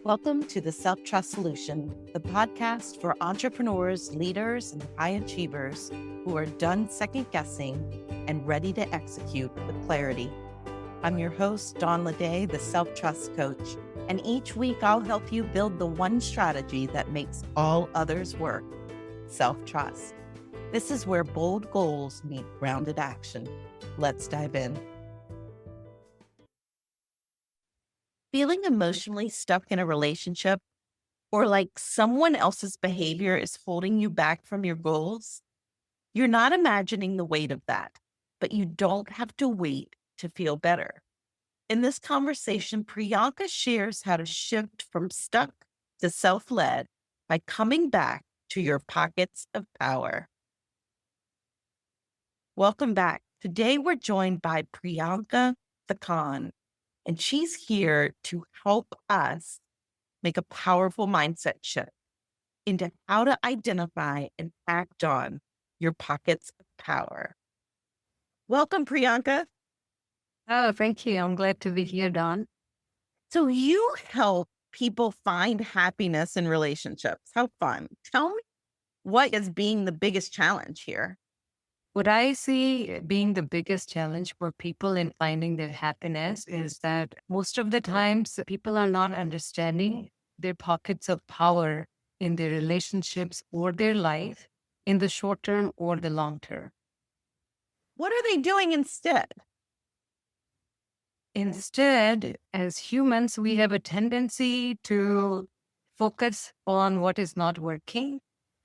Welcome to the Self-Trust Solution, the podcast for entrepreneurs, leaders, and high achievers who are done second-guessing and ready to execute with clarity. I'm your host, Dawn Leday, the Self-Trust Coach, and each week I'll help you build the one strategy that makes all others work, self-trust. This is where bold goals meet grounded action. Let's dive in. Feeling emotionally stuck in a relationship or like someone else's behavior is holding you back from your goals? You're not imagining the weight of that, but you don't have to wait to feel better. In this conversation, Priyanka shares how to shift from stuck to self-led by coming back to your pockets of power. Welcome back. Today, we're joined by Priyanka Thakan, and she's here to help us make a powerful mindset shift into how to identify and act on your pockets of power. Welcome, Priyanka. Oh, thank you. I'm glad to be here, Dawn. So you help people find happiness in relationships. How fun. Tell me what is being the biggest challenge here? What I see being the biggest challenge for people in finding their happiness is that most of the times people are not understanding their pockets of power in their relationships or their life in the short term or the long term. What are they doing instead? Instead, as humans, we have a tendency to focus on what is not working,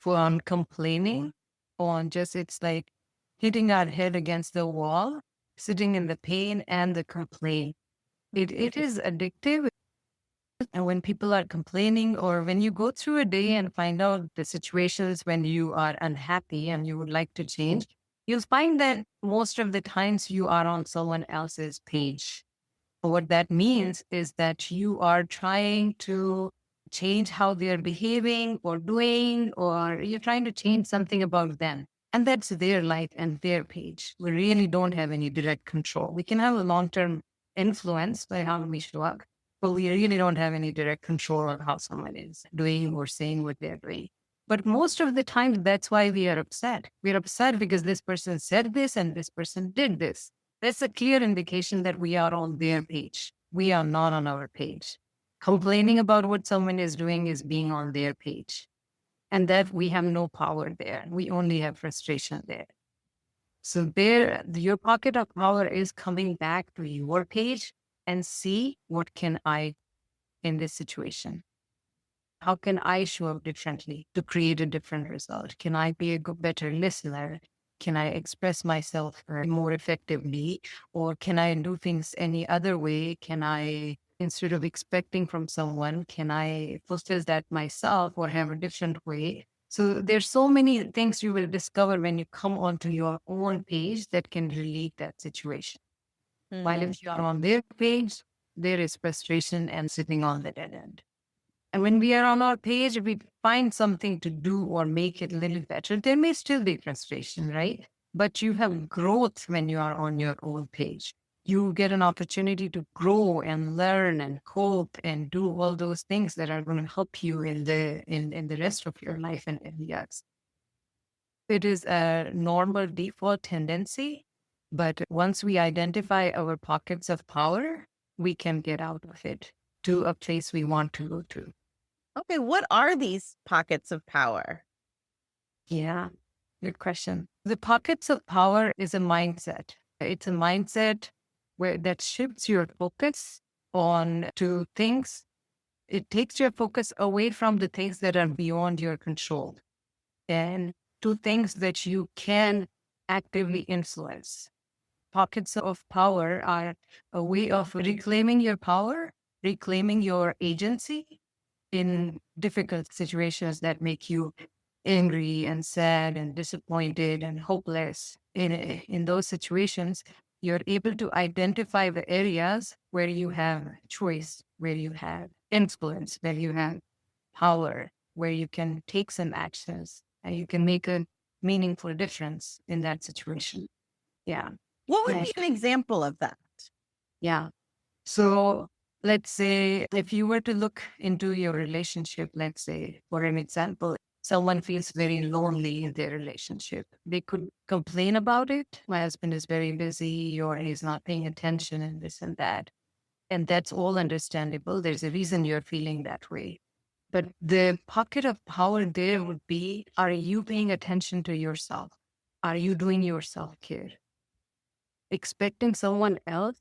on complaining, on just it's like hitting our head against the wall, sitting in the pain and the complaint. It is addictive. And when people are complaining, or when you go through a day and find out the situations when you are unhappy and you would like to change, you'll find that most of the times you are on someone else's page. What that means is that you are trying to change how they're behaving or doing, or you're trying to change something about them. And that's their life and their page. We really don't have any direct control. We can have a long-term influence by how we show up, but we really don't have any direct control on how someone is doing or saying what they're doing. But most of the time, that's why we are upset. We're upset because this person said this and this person did this. That's a clear indication that we are on their page. We are not on our page. Complaining about what someone is doing is being on their page. And that we have no power there. We only have frustration there. So your pocket of power is coming back to your page and see what can I in this situation. How can I show up differently to create a different result? Can I be a better listener? Can I express myself more effectively? Or can I do things any other way? Can I, instead of expecting from someone, can I fulfill that myself or have a different way? So there's so many things you will discover when you come onto your own page that can relieve that situation. While if you are on their page, there is frustration and sitting on the dead end. And when we are on our page, we find something to do or make it a little better. There may still be frustration, right? But you have growth when you are on your own page. You get an opportunity to grow and learn and cope and do all those things that are going to help you in the rest of your life and areas. It is a normal default tendency, but once we identify our pockets of power, we can get out of it to a place we want to go to. Okay, what are these pockets of power? Yeah, good question. The pockets of power is a mindset. It's a mindset that shifts your focus on to things. It takes your focus away from the things that are beyond your control and to things that you can actively influence. Pockets of power are a way of reclaiming your power, reclaiming your agency in difficult situations that make you angry and sad and disappointed and hopeless. In those situations, you're able to identify the areas where you have choice, where you have influence, where you have power, where you can take some actions and you can make a meaningful difference in that situation. Yeah. What would be an example of that? Yeah. So Let's say if you were to look into your relationship, let's say, for an example, someone feels very lonely in their relationship. They could complain about it. My husband is very busy or he's not paying attention and this and that. And that's all understandable. There's a reason you're feeling that way. But the pocket of power there would be, are you paying attention to yourself? Are you doing your self care? Expecting someone else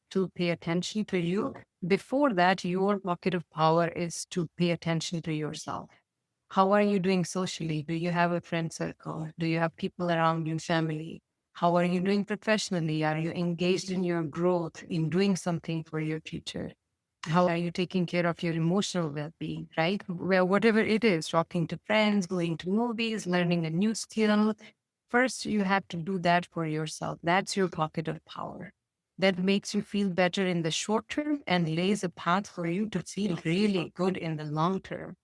to pay attention to you. Before that, your pocket of power is to pay attention to yourself. How are you doing socially? Do you have a friend circle? Do you have people around you, family? How are you doing professionally? Are you engaged in your growth, in doing something for your future? How are you taking care of your emotional well-being, right? Well, whatever it is, talking to friends, going to movies, learning a new skill. First, you have to do that for yourself. That's your pocket of power. That makes you feel better in the short term and lays a path for you to feel really good in the long term.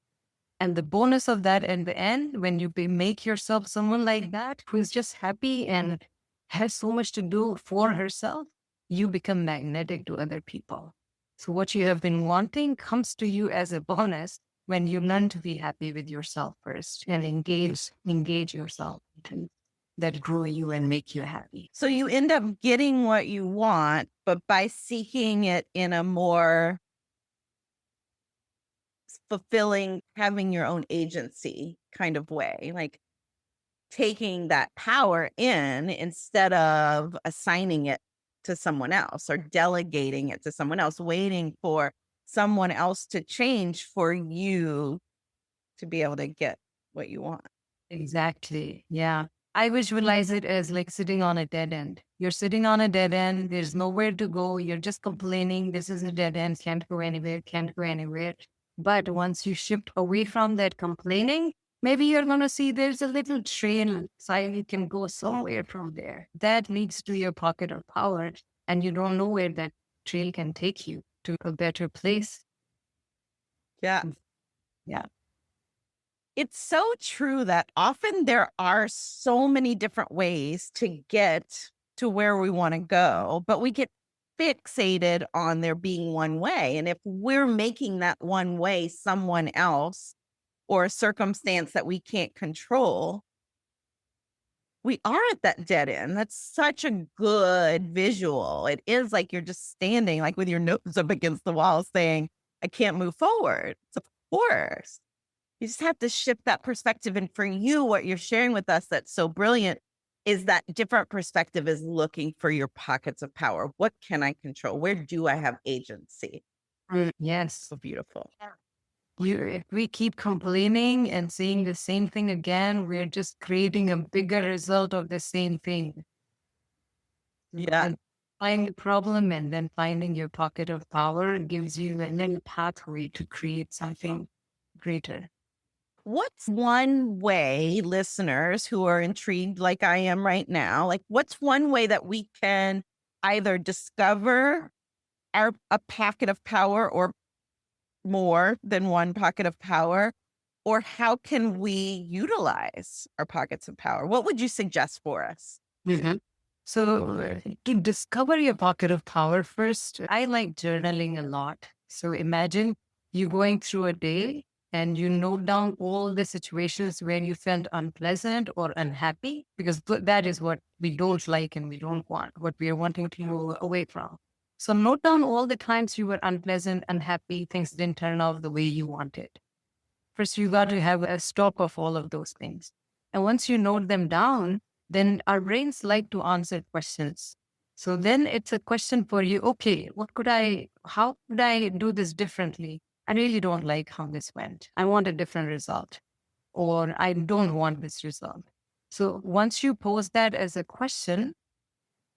And the bonus of that in the end, when you make yourself someone like that, who is just happy and has so much to do for herself, you become magnetic to other people. So what you have been wanting comes to you as a bonus when you learn to be happy with yourself first and engage yourself in things that grow you and make you happy. So you end up getting what you want, but by seeking it in a more fulfilling, having your own agency kind of way, like taking that power in instead of assigning it to someone else or delegating it to someone else, waiting for someone else to change for you to be able to get what you want. Exactly. Yeah. I visualize it as like sitting on a dead end. You're sitting on a dead end. There's nowhere to go. You're just complaining. This is a dead end. Can't go anywhere. Can't go anywhere. But once you shift away from that complaining, maybe you're going to see there's a little trail so you can go somewhere from there. That leads to your pocket of power. And you don't know where that trail can take you to a better place. Yeah. Yeah. It's so true that often there are so many different ways to get to where we want to go, but we get fixated on there being one way. And if we're making that one way someone else or a circumstance that we can't control, we are at that dead end. That's such a good visual. It is like you're just standing like with your nose up against the wall saying, I can't move forward. It's of course. You just have to shift that perspective. And for you, what you're sharing with us that's so brilliant is that different perspective is looking for your pockets of power. What can I control? Where do I have agency? Yes. So beautiful. If we keep complaining and saying the same thing again, we're just creating a bigger result of the same thing. Yeah. And finding the problem and then finding your pocket of power gives you a little pathway to create something greater. What's one way, listeners who are intrigued like I am right now, like what's one way that we can either discover a pocket of power or more than one pocket of power, or how can we utilize our pockets of power? What would you suggest for us? So to discover your pocket of power first, I like journaling a lot. So imagine you going through a day and you note down all the situations where you felt unpleasant or unhappy, because that is what we don't like and we don't want, what we are wanting to move away from. So note down all the times you were unpleasant, unhappy, things didn't turn out the way you wanted. First, you got to have a stock of all of those things. And once you note them down, then our brains like to answer questions. So then it's a question for you. Okay, how could I do this differently? I really don't like how this went. I want a different result, or I don't want this result. So once you pose that as a question,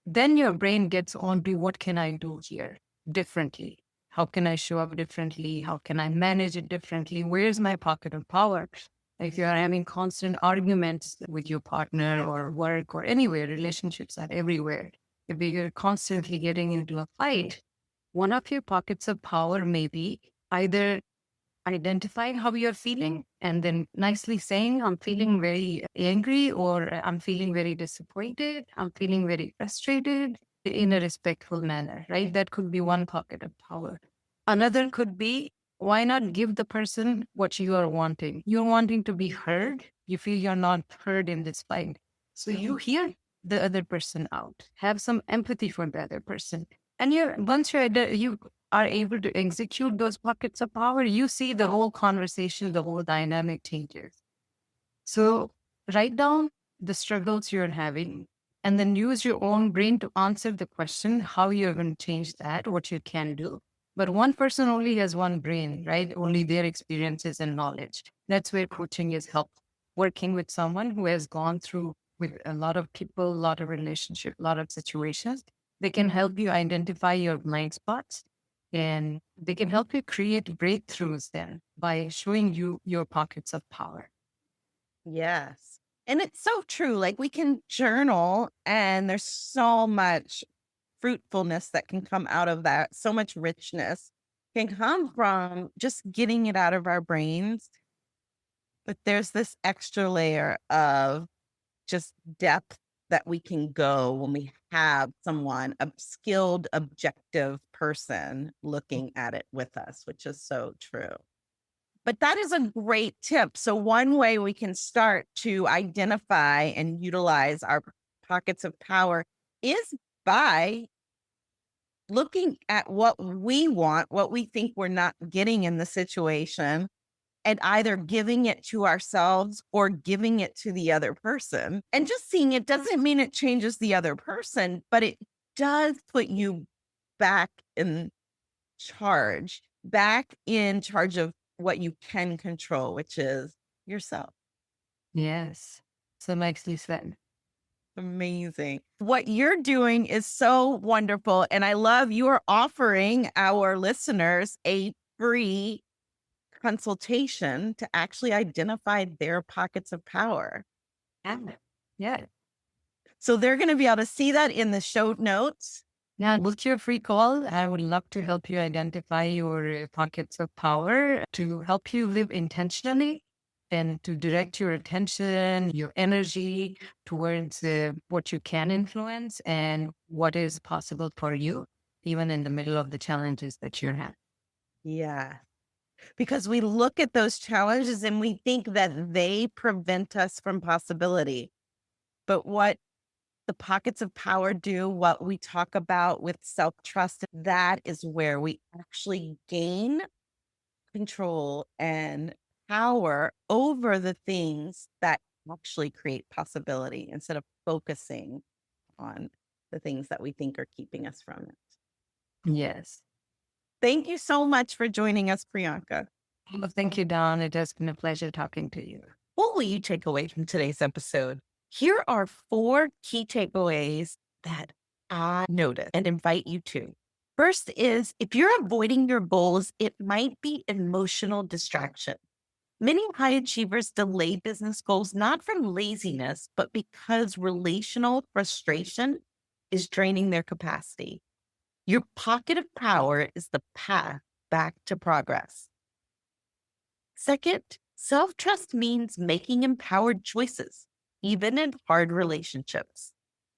then your brain gets on to what can I do here differently? How can I show up differently? How can I manage it differently? Where's my pocket of power? If you're having constant arguments with your partner or work or anywhere, relationships are everywhere. If you're constantly getting into a fight, one of your pockets of power may be either identifying how you're feeling and then nicely saying, I'm feeling very angry, or I'm feeling very disappointed, I'm feeling very frustrated, in a respectful manner, right? That could be one pocket of power. Another could be, why not give the person what you are wanting? You're wanting to be heard. You feel you're not heard in this fight. So you hear the other person out. Have some empathy for the other person. And once you are able to execute those pockets of power, you see the whole conversation, the whole dynamic changes. So write down the struggles you're having and then use your own brain to answer the question how you're going to change that, what you can do. But one person only has one brain, right? Only their experiences and knowledge. That's where coaching is helpful. Working with someone who has gone through with a lot of people, a lot of relationships, a lot of situations, they can help you identify your blind spots and they can help you create breakthroughs then by showing you your pockets of power. Yes. And it's so true. Like we can journal and there's so much fruitfulness that can come out of that. So much richness can come from just getting it out of our brains. But there's this extra layer of just depth that we can go when we have someone, a skilled, objective person looking at it with us, which is so true. But that is a great tip. So one way we can start to identify and utilize our pockets of power is by looking at what we want, what we think we're not getting in the situation, and either giving it to ourselves or giving it to the other person. And just seeing it doesn't mean it changes the other person, but it does put you back in back in charge of what you can control, which is yourself. Yes. So nicely said. Amazing. What you're doing is so wonderful. And I love you are offering our listeners a free consultation to actually identify their pockets of power. Yeah. Yeah. So they're going to be able to see that in the show notes. Now, book your free call. I would love to help you identify your pockets of power to help you live intentionally and to direct your attention, your energy towards what you can influence and what is possible for you, even in the middle of the challenges that you're having. Yeah. Because we look at those challenges and we think that they prevent us from possibility. But what the pockets of power do, what we talk about with self-trust, that is where we actually gain control and power over the things that actually create possibility instead of focusing on the things that we think are keeping us from it. Yes. Thank you so much for joining us, Priyanka. Well, thank you, Dawn. It has been a pleasure talking to you. What will you take away from today's episode? Here are 4 key takeaways that I noticed and invite you to. First is, if you're avoiding your goals, it might be emotional distraction. Many high achievers delay business goals not from laziness, but because relational frustration is draining their capacity. Your pocket of power is the path back to progress. Second, self-trust means making empowered choices, even in hard relationships.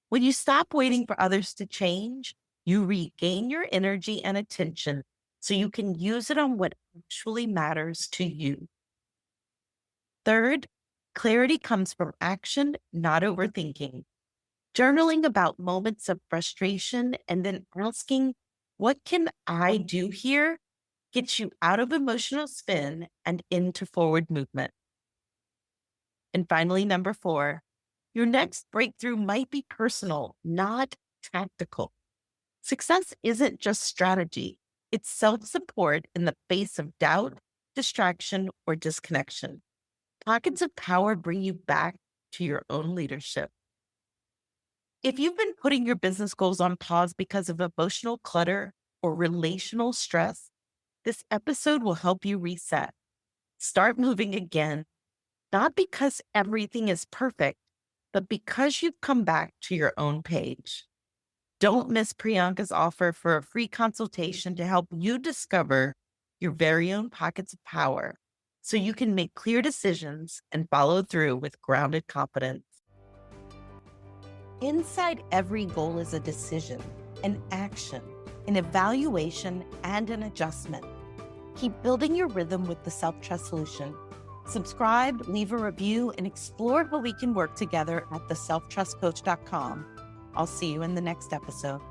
When you stop waiting for others to change, you regain your energy and attention so you can use it on what actually matters to you. Third, clarity comes from action, not overthinking. Journaling about moments of frustration and then asking, what can I do here? Gets you out of emotional spin and into forward movement. And finally, number 4, your next breakthrough might be personal, not tactical. Success isn't just strategy. It's self-support in the face of doubt, distraction, or disconnection. Pockets of power bring you back to your own leadership. If you've been putting your business goals on pause because of emotional clutter or relational stress, this episode will help you reset. Start moving again, not because everything is perfect, but because you've come back to your own page. Don't miss Priyanka's offer for a free consultation to help you discover your very own pockets of power so you can make clear decisions and follow through with grounded confidence. Inside every goal is a decision, an action, an evaluation, and an adjustment. Keep building your rhythm with the Self-Trust Solution. Subscribe, leave a review, and explore how we can work together at theselftrustcoach.com. I'll see you in the next episode.